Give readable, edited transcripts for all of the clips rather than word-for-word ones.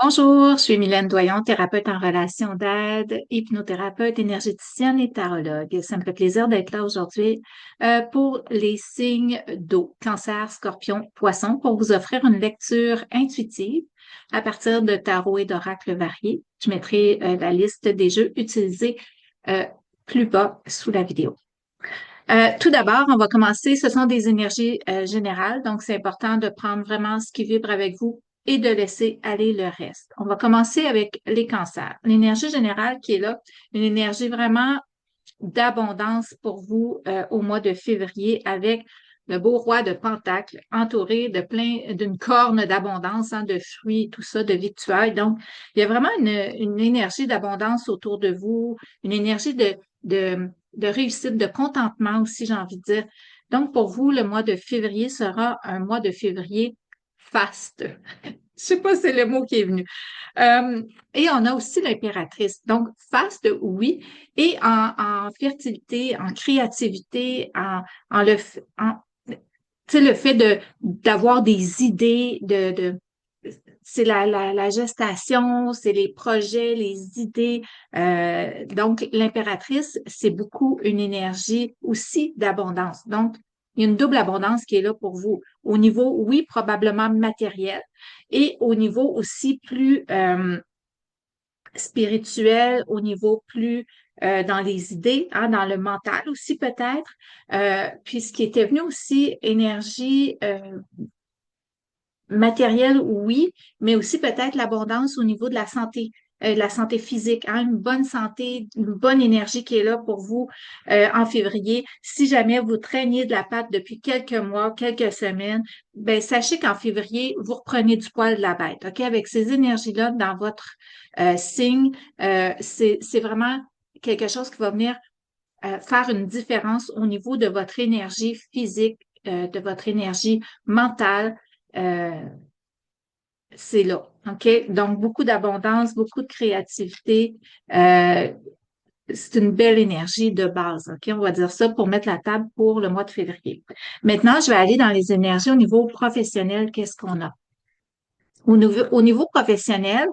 Bonjour, je suis Mylène Doyon, thérapeute en relation d'aide, hypnothérapeute, énergéticienne et tarologue. Ça me fait plaisir d'être là aujourd'hui pour les signes d'eau, Cancer, Scorpion, Poisson, pour vous offrir une lecture intuitive à partir de tarot et d'oracles variés. Je mettrai la liste des jeux utilisés euh, plus bas sous la vidéo. Tout d'abord, on va commencer. Ce sont des énergies générales, donc c'est important de prendre vraiment ce qui vibre avec vous et de laisser aller le reste. On va commencer avec les cancers. L'énergie générale qui est là, une énergie vraiment d'abondance pour vous au mois de février avec le beau roi de Pentacle entouré de d'une corne d'abondance, hein, de fruits, tout ça, de victuailles. Donc, il y a vraiment une énergie d'abondance autour de vous, une énergie de réussite, de contentement aussi, j'ai envie de dire. Donc, pour vous, le mois de février sera un mois de février faste. Je sais pas si c'est le mot qui est venu. Et on a aussi l'impératrice. Donc, faste, oui, et en fertilité, en créativité, en le, en, tu sais, le fait d'avoir des idées, c'est la gestation, c'est les projets, les idées. Donc, l'impératrice, c'est beaucoup une énergie aussi d'abondance. Donc, il y a une double abondance qui est là pour vous. Au niveau, oui, probablement matériel, et au niveau aussi plus spirituel, au niveau plus dans les idées, hein, dans le mental aussi peut-être. Puis ce qui était venu aussi, énergie matérielle, oui, mais aussi peut-être l'abondance au niveau de la santé physique, hein, une bonne santé, une bonne énergie qui est là pour vous en février. Si jamais vous traîniez de la patte depuis quelques mois, quelques semaines, ben sachez qu'en février, vous reprenez du poil de la bête, OK? Avec ces énergies-là dans votre signe, c'est vraiment quelque chose qui va venir faire une différence au niveau de votre énergie physique, de votre énergie mentale. Euh, c'est là. OK? Donc, beaucoup d'abondance, beaucoup de créativité. Euh, c'est une belle énergie de base. OK? On va dire ça pour mettre la table pour le mois de février. Maintenant, je vais aller dans les énergies au niveau professionnel. Qu'est-ce qu'on a? Au niveau professionnel,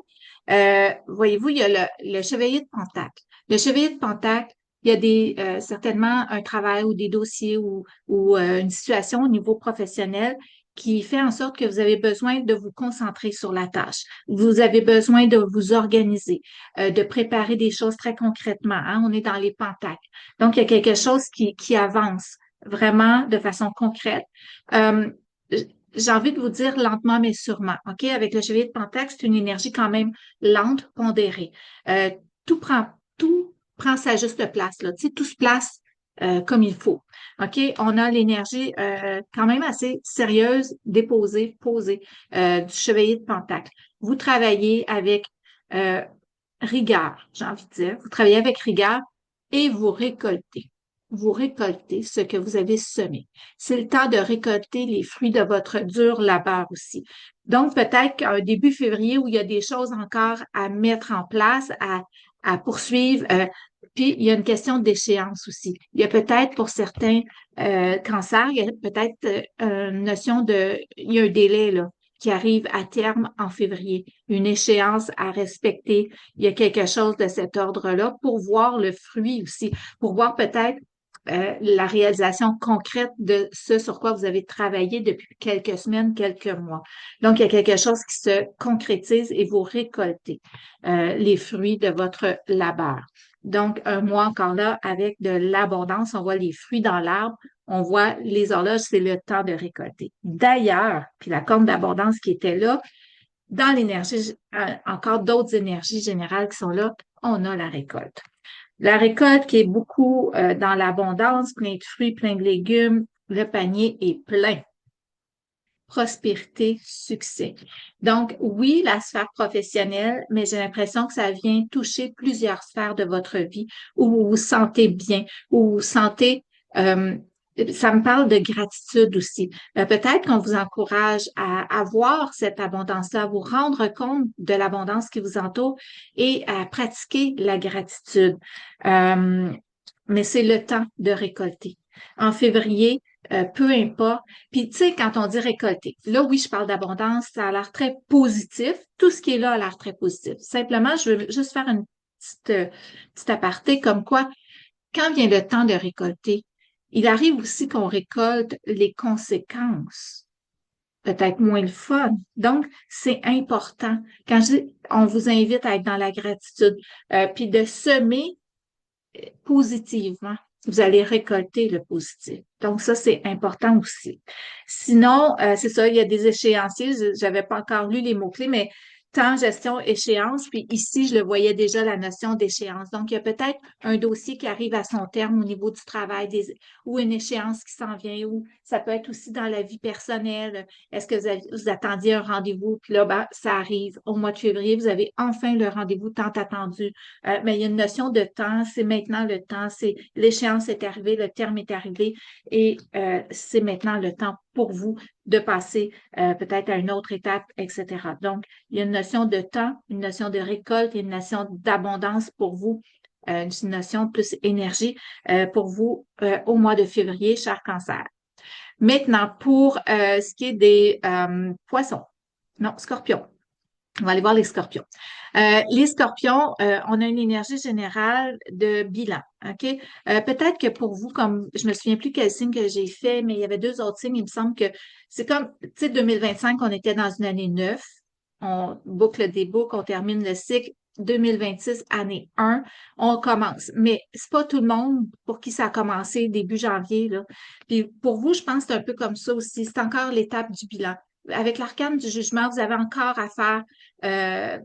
voyez-vous, il y a le chevalier de Pentacle. Le chevalier de Pentacle, il y a certainement un travail ou des dossiers ou une situation au niveau professionnel qui fait en sorte que vous avez besoin de vous concentrer sur la tâche. Vous avez besoin de vous organiser, de préparer des choses très concrètement, hein. On est dans les pentacles. Donc, il y a quelque chose qui avance vraiment de façon concrète. Euh, j'ai envie de vous dire lentement mais sûrement. OK? Avec le chevalier de Pentacle, c'est une énergie quand même lente, pondérée. Euh, tout prend sa juste place, là. Tu sais, tout se place comme il faut. OK? On a l'énergie quand même assez sérieuse, déposée, posée du chevalier de Pentacle. Vous travaillez avec euh, rigueur, j'ai envie de dire. Vous travaillez avec rigueur et vous récoltez. Vous récoltez ce que vous avez semé. C'est le temps de récolter les fruits de votre dur labeur aussi. Donc, peut-être qu'un début février où il y a des choses encore à mettre en place, à poursuivre. Puis, il y a une question d'échéance aussi. Il y a peut-être pour certains cancers, il y a peut-être une notion il y a un délai là, qui arrive à terme en février, une échéance à respecter. Il y a quelque chose de cet ordre-là pour voir le fruit aussi, pour voir peut-être la réalisation concrète de ce sur quoi vous avez travaillé depuis quelques semaines, quelques mois. Donc, il y a quelque chose qui se concrétise et vous récoltez les fruits de votre labeur. Donc, un mois encore là avec de l'abondance, on voit les fruits dans l'arbre, on voit les horloges, c'est le temps de récolter. D'ailleurs, puis la corne d'abondance qui était là, dans l'énergie, encore d'autres énergies générales qui sont là, on a la récolte. La récolte qui est beaucoup dans l'abondance, plein de fruits, plein de légumes, le panier est plein. Prospérité, succès. Donc, oui, la sphère professionnelle, mais j'ai l'impression que ça vient toucher plusieurs sphères de votre vie où vous vous sentez bien, où vous vous sentez, euh, ça me parle de gratitude aussi. Peut-être qu'on vous encourage à voir cette abondance-là, à vous rendre compte de l'abondance qui vous entoure et à pratiquer la gratitude. Mais c'est le temps de récolter. En février, peu importe. Puis, tu sais, quand on dit récolter, là, oui, je parle d'abondance, ça a l'air très positif. Tout ce qui est là a l'air très positif. Simplement, je veux juste faire une petite aparté comme quoi, quand vient le temps de récolter, il arrive aussi qu'on récolte les conséquences, peut-être moins le fun. Donc, c'est important. Quand je dis, on vous invite à être dans la gratitude, puis de semer positivement, vous allez récolter le positif. Donc, ça, c'est important aussi. Sinon, c'est ça, il y a des échéanciers. J'avais pas encore lu les mots-clés, mais temps, gestion, échéance. Puis ici, je le voyais déjà, la notion d'échéance. Donc, il y a peut-être un dossier qui arrive à son terme au niveau du travail ou une échéance qui s'en vient, ou ça peut être aussi dans la vie personnelle. Est-ce que vous attendiez un rendez-vous? Puis là, ben, ça arrive au mois de février, vous avez enfin le rendez-vous tant attendu. Mais il y a une notion de temps, c'est maintenant le temps, c'est l'échéance est arrivée, le terme est arrivé et c'est maintenant le temps pour vous de passer peut-être à une autre étape, etc. Donc, il y a une notion de temps, une notion de récolte et une notion d'abondance pour vous, une notion de plus énergie pour vous au mois de février, cher Cancer. Maintenant, pour ce qui est des poissons, non, scorpions. On va aller voir les scorpions. Les scorpions, on a une énergie générale de bilan. OK? Peut-être que pour vous, comme je me souviens plus quel signe que j'ai fait, mais il y avait deux autres signes, il me semble que c'est comme, tu sais, 2025, on était dans une année 9. On boucle des boucles, on termine le cycle. 2026, année 1, on commence. Mais c'est pas tout le monde pour qui ça a commencé début janvier, là. Puis pour vous, je pense que c'est un peu comme ça aussi. C'est encore l'étape du bilan. Avec l'arcane du jugement, vous avez encore à faire euh,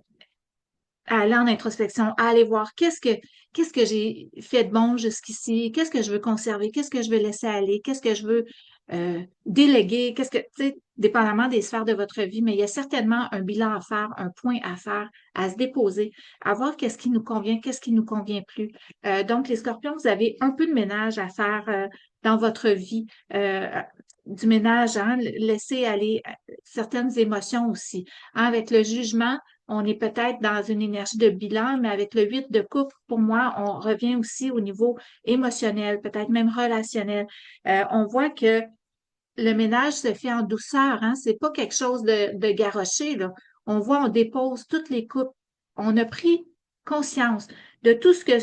à aller en introspection, à aller voir qu'est-ce que j'ai fait de bon jusqu'ici, qu'est-ce que je veux conserver, qu'est-ce que je veux laisser aller, qu'est-ce que je veux déléguer, qu'est-ce que, tu sais, dépendamment des sphères de votre vie, mais il y a certainement un bilan à faire, un point à faire, à se déposer, à voir qu'est-ce qui nous convient, qu'est-ce qui nous convient plus. Donc, les scorpions, vous avez un peu de ménage à faire dans votre vie, du ménage, hein, laisser aller certaines émotions aussi. Hein, avec le jugement, on est peut-être dans une énergie de bilan, mais avec le 8 de coupe, pour moi, on revient aussi au niveau émotionnel, peut-être même relationnel. On voit que le ménage se fait en douceur, hein. C'est pas quelque chose de garoché, là. On voit, on dépose toutes les coupes. On a pris conscience de tout ce que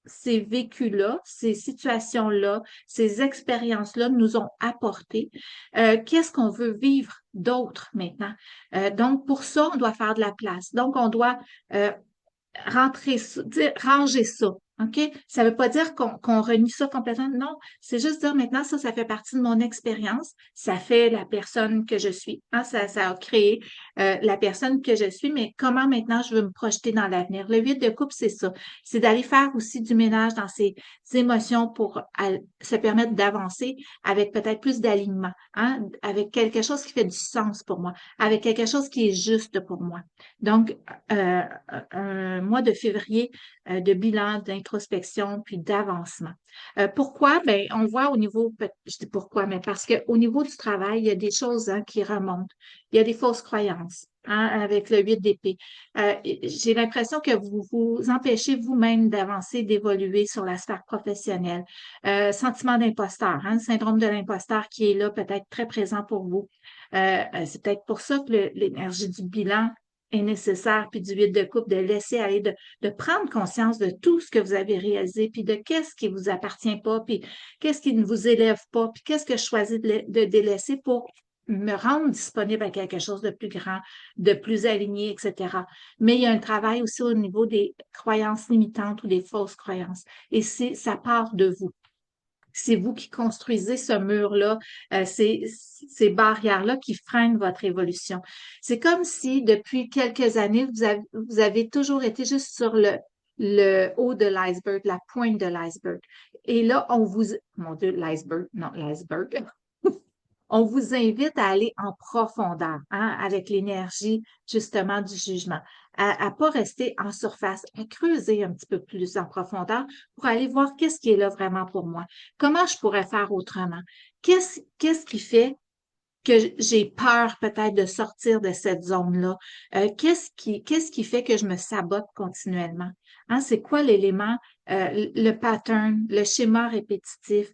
ces vécus-là, ces situations-là, ces expériences-là nous ont apporté. Qu'est-ce qu'on veut vivre d'autre maintenant? Donc, pour ça, on doit faire de la place. Donc, on doit euh, rentrer ça, ranger ça. OK? Ça ne veut pas dire qu'on renie ça complètement. Non, c'est juste dire maintenant, ça fait partie de mon expérience. Ça fait la personne que je suis. Hein? Ça a créé la personne que je suis, mais comment maintenant je veux me projeter dans l'avenir? Le 8 de coupe, c'est ça. C'est d'aller faire aussi du ménage dans ses émotions pour se permettre d'avancer avec peut-être plus d'alignement, hein? Avec quelque chose qui fait du sens pour moi, avec quelque chose qui est juste pour moi. Donc, un mois de février de bilan, d'introspection, puis d'avancement. Pourquoi? Ben, on voit au niveau, je dis pourquoi, mais parce qu'au niveau du travail, il y a des choses hein, qui remontent. Il y a des fausses croyances hein, avec le 8 d'épée. J'ai l'impression que vous vous empêchez vous-même d'avancer, d'évoluer sur la sphère professionnelle. Sentiment d'imposteur, hein, le syndrome de l'imposteur qui est là, peut-être très présent pour vous. C'est peut-être pour ça que l'énergie du bilan est nécessaire, puis du 8 de coupe, de laisser aller, de prendre conscience de tout ce que vous avez réalisé, puis de qu'est-ce qui vous appartient pas, puis qu'est-ce qui ne vous élève pas, puis qu'est-ce que je choisis de délaisser pour me rendre disponible à quelque chose de plus grand, de plus aligné, etc. Mais il y a un travail aussi au niveau des croyances limitantes ou des fausses croyances. Et ça part de vous. C'est vous qui construisez ce mur-là, ces barrières-là qui freinent votre évolution. C'est comme si depuis quelques années, vous avez toujours été juste sur le haut de l'iceberg, la pointe de l'iceberg. Et là, mon Dieu, l'iceberg, non, l'iceberg. On vous invite à aller en profondeur, hein, avec l'énergie justement du jugement, à pas rester en surface, à creuser un petit peu plus en profondeur pour aller voir qu'est-ce qui est là vraiment pour moi. Comment je pourrais faire autrement? Qu'est-ce qui fait que j'ai peur peut-être de sortir de cette zone-là? Qu'est-ce qui fait que je me sabote continuellement? Hein, c'est quoi l'élément, le pattern, le schéma répétitif?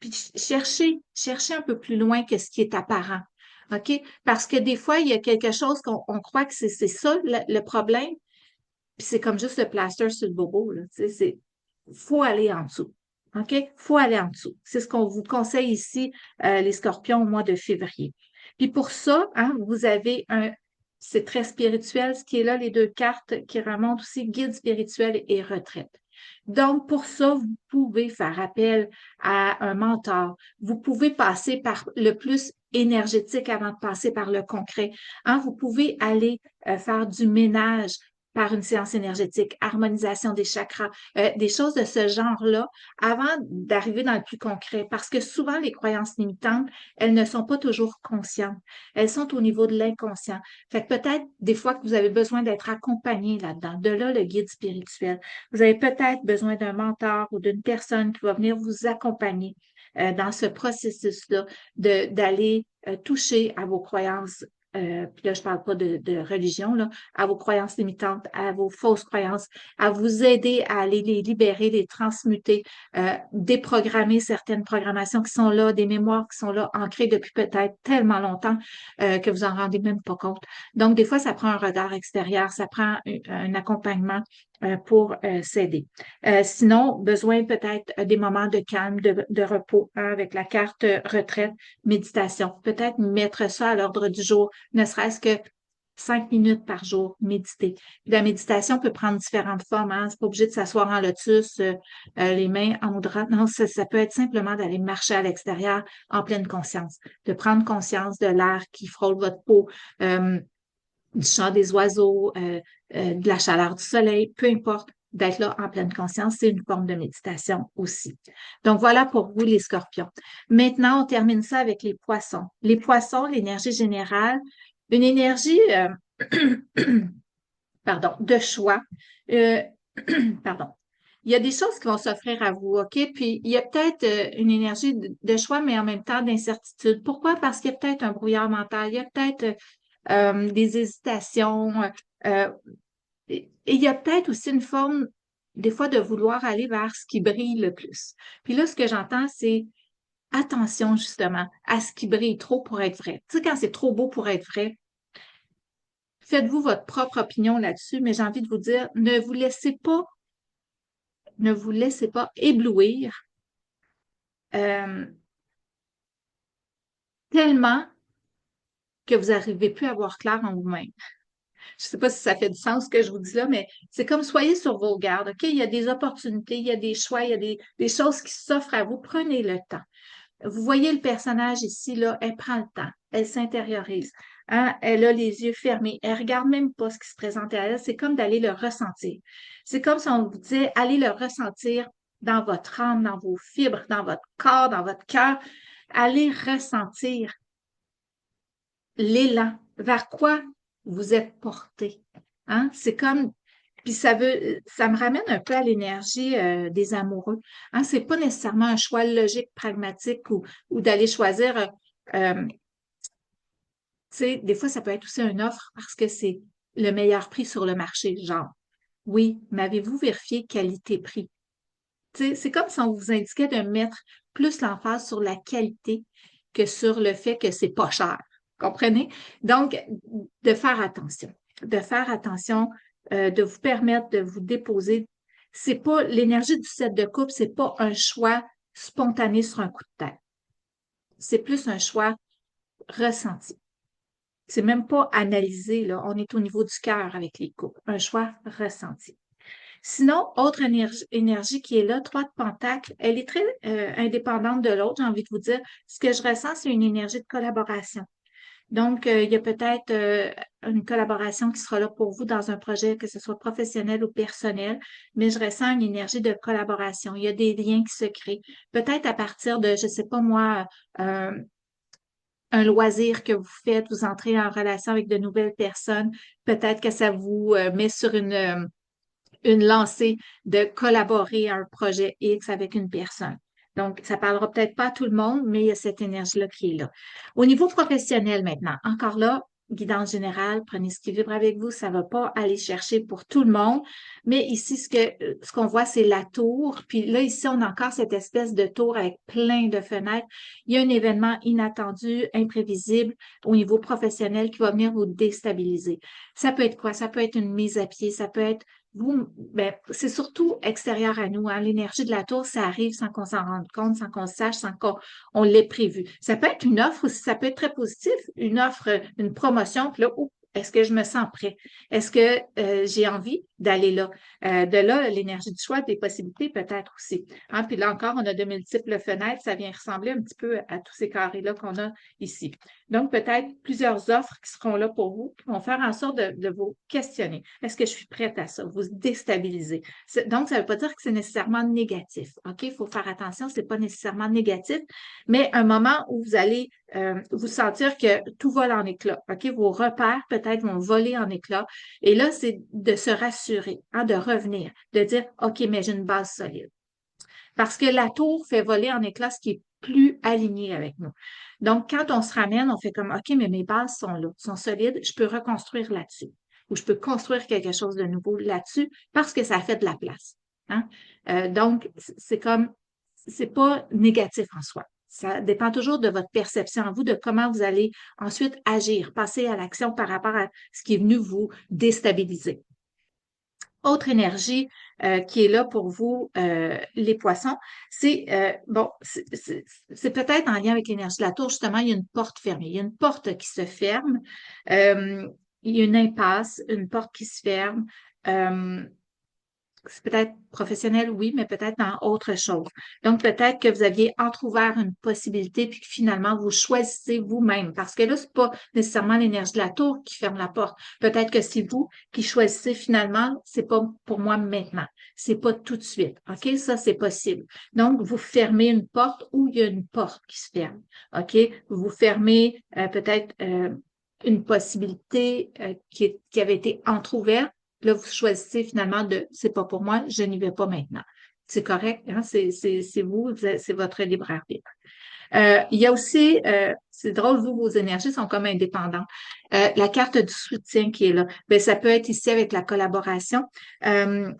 puis cherchez un peu plus loin que ce qui est apparent. OK? Parce que des fois, il y a quelque chose qu'on croit que c'est ça le problème, puis c'est comme juste le plaster sur le bobo, là. Tu sais, faut aller en dessous. OK? Faut aller en dessous. C'est ce qu'on vous conseille ici, les scorpions, au mois de février. Puis pour ça, hein, vous avez c'est très spirituel, ce qui est là, les deux cartes qui remontent aussi, guide spirituel et retraite. Donc, pour ça, vous pouvez faire appel à un mentor. Vous pouvez passer par le plus énergétique avant de passer par le concret. Hein, vous pouvez aller faire du ménage par une séance énergétique, harmonisation des chakras, des choses de ce genre-là avant d'arriver dans le plus concret. Parce que souvent, les croyances limitantes, elles ne sont pas toujours conscientes. Elles sont au niveau de l'inconscient. Fait que peut-être des fois que vous avez besoin d'être accompagné là-dedans. De là, le guide spirituel. Vous avez peut-être besoin d'un mentor ou d'une personne qui va venir vous accompagner dans ce processus-là d'aller toucher à vos croyances. Puis là, je parle pas de religion, là, à vos croyances limitantes, à vos fausses croyances, à vous aider à aller les libérer, les transmuter, déprogrammer certaines programmations qui sont là, des mémoires qui sont là, ancrées depuis peut-être tellement longtemps que vous en rendez même pas compte. Donc, des fois, ça prend un regard extérieur, ça prend un accompagnement pour s'aider. Sinon, besoin peut-être des moments de calme, de repos, hein, avec la carte retraite, méditation. Peut-être mettre ça à l'ordre du jour, ne serait-ce que 5 minutes par jour, méditer. La méditation peut prendre différentes formes. Hein. C'est pas obligé de s'asseoir en lotus, les mains en mudra. Non, ça peut être simplement d'aller marcher à l'extérieur en pleine conscience, de prendre conscience de l'air qui frôle votre peau, du chant des oiseaux, de la chaleur du soleil, peu importe, d'être là en pleine conscience, c'est une forme de méditation aussi. Donc voilà pour vous les scorpions. Maintenant, on termine ça avec les poissons. Les poissons, l'énergie générale, une énergie, pardon, de choix. Euh, pardon. Il y a des choses qui vont s'offrir à vous, OK? Puis il y a peut-être une énergie de choix, mais en même temps d'incertitude. Pourquoi? Parce qu'il y a peut-être un brouillard mental, il y a peut-être des hésitations. Et il y a peut-être aussi une forme, des fois, de vouloir aller vers ce qui brille le plus. Puis là, ce que j'entends, c'est attention justement à ce qui brille trop pour être vrai. Tu sais, quand c'est trop beau pour être vrai, faites-vous votre propre opinion là-dessus, mais j'ai envie de vous dire, ne vous laissez pas éblouir euh, tellement que vous n'arrivez plus à voir clair en vous-même. Je ne sais pas si ça fait du sens ce que je vous dis là, mais c'est comme soyez sur vos gardes, OK? Il y a des opportunités, il y a des choix, il y a des choses qui s'offrent à vous. Prenez le temps. Vous voyez le personnage ici, là, elle prend le temps, elle s'intériorise, hein? Elle a les yeux fermés, elle regarde même pas ce qui se présente à elle, c'est comme d'aller le ressentir. C'est comme si on vous disait, allez le ressentir dans votre âme, dans vos fibres, dans votre corps, dans votre cœur. Allez ressentir l'élan, vers quoi vous êtes porté. Hein? C'est comme, puis ça me ramène un peu à l'énergie des amoureux. Hein? C'est pas nécessairement un choix logique, pragmatique ou d'aller choisir, tu sais, des fois ça peut être aussi une offre parce que c'est le meilleur prix sur le marché, genre. Oui, mais avez-vous vérifié qualité-prix? Tu sais, c'est comme si on vous indiquait de mettre plus l'emphase sur la qualité que sur le fait que c'est pas cher. Comprenez? Donc, de faire attention, de vous permettre de vous déposer. C'est pas l'énergie du 7 de coupe, c'est pas un choix spontané sur un coup de tête. C'est plus un choix ressenti. C'est même pas analysé, là. On est au niveau du cœur avec les coupes. Un choix ressenti. Sinon, autre énergie qui est là, 3 de Pentacle, elle est très indépendante de l'autre, j'ai envie de vous dire. Ce que je ressens, c'est une énergie de collaboration. Donc, il y a peut-être une collaboration qui sera là pour vous dans un projet, que ce soit professionnel ou personnel, mais je ressens une énergie de collaboration. Il y a des liens qui se créent. Peut-être à partir de, je sais pas moi, euh, un loisir que vous faites, vous entrez en relation avec de nouvelles personnes. Peut-être que ça vous met sur une lancée de collaborer à un projet X avec une personne. Donc, ça parlera peut-être pas à tout le monde, mais il y a cette énergie-là qui est là. Au niveau professionnel maintenant, encore là, guidance générale, prenez ce qui vibre avec vous, ça ne va pas aller chercher pour tout le monde. Mais ici, ce qu'on voit, c'est la tour. Puis là, ici, on a encore cette espèce de tour avec plein de fenêtres. Il y a un événement inattendu, imprévisible au niveau professionnel qui va venir vous déstabiliser. Ça peut être quoi? Ça peut être une mise à pied, ça peut être ben, c'est surtout extérieur à nous. Hein. L'énergie de la tour, ça arrive sans qu'on s'en rende compte, sans qu'on sache, sans qu'on l'ait prévu. Ça peut être une offre aussi, ça peut être très positif, une offre, une promotion, puis là, est-ce que je me sens prêt? Est-ce que j'ai envie d'aller là? De là, l'énergie du choix, des possibilités peut-être aussi. Hein? Puis là encore, on a de multiples fenêtres, ça vient ressembler un petit peu à tous ces carrés-là qu'on a ici. Donc, peut-être plusieurs offres qui seront là pour vous, qui vont faire en sorte de vous questionner. Est-ce que je suis prête à ça? Vous déstabiliser. Donc, ça ne veut pas dire que c'est nécessairement négatif. OK? Il faut faire attention, ce n'est pas nécessairement négatif, mais un moment où vous allez vous sentir que tout vole en éclats. OK? Vos repères peut-être vont voler en éclats. Et là, c'est de se rassurer, hein, de revenir, de dire, OK, mais j'ai une base solide. Parce que la tour fait voler en éclats ce qui est plus aligné avec nous. Donc, quand on se ramène, on fait comme, OK, mais mes bases sont là, sont solides, je peux reconstruire là-dessus. Ou je peux construire quelque chose de nouveau là-dessus parce que ça fait de la place. Hein? Donc, c'est comme, c'est pas négatif en soi. Ça dépend toujours de votre perception en vous, de comment vous allez ensuite agir, passer à l'action par rapport à ce qui est venu vous déstabiliser. Autre énergie qui est là pour vous, les poissons, c'est c'est peut-être en lien avec l'énergie de la tour, justement, il y a une porte fermée. Il y a une porte qui se ferme, il y a une impasse, une porte qui se ferme. C'est peut-être professionnel, oui, mais peut-être dans autre chose. Donc, peut-être que vous aviez entrouvert une possibilité, puis que finalement, vous choisissez vous-même. Parce que là, c'est pas nécessairement l'énergie de la tour qui ferme la porte. Peut-être que c'est vous qui choisissez finalement, c'est pas pour moi maintenant. C'est pas tout de suite. OK? Ça, c'est possible. Donc, vous fermez une porte ou il y a une porte qui se ferme. OK? Vous fermez peut-être une possibilité qui avait été entrouverte. Là, vous choisissez finalement de c'est pas pour moi, je n'y vais pas maintenant. C'est correct, hein? C'est vous, c'est votre libre arbitre. Il y a aussi, c'est drôle, vous, vos énergies sont comme indépendantes. La carte du soutien qui est là, bien, ça peut être ici avec la collaboration,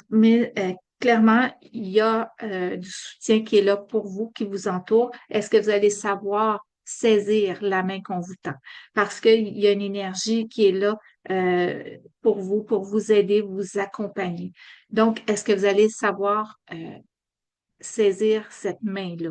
mais clairement, il y a du soutien qui est là pour vous, qui vous entoure. Est-ce que vous allez savoir saisir la main qu'on vous tend? Parce qu'il y a une énergie qui est là pour vous aider, vous accompagner. Donc, est-ce que vous allez savoir saisir cette main-là?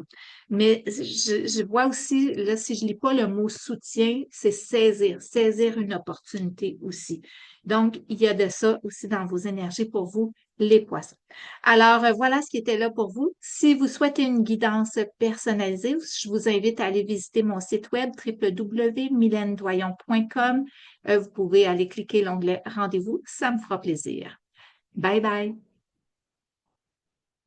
Mais je vois aussi, là, si je lis pas le mot soutien, c'est saisir, saisir une opportunité aussi. Donc, il y a de ça aussi dans vos énergies pour vous, les poissons. Alors, voilà ce qui était là pour vous. Si vous souhaitez une guidance personnalisée, je vous invite à aller visiter mon site web www.milendoyon.com. Vous pouvez aller cliquer l'onglet Rendez-vous, ça me fera plaisir. Bye bye!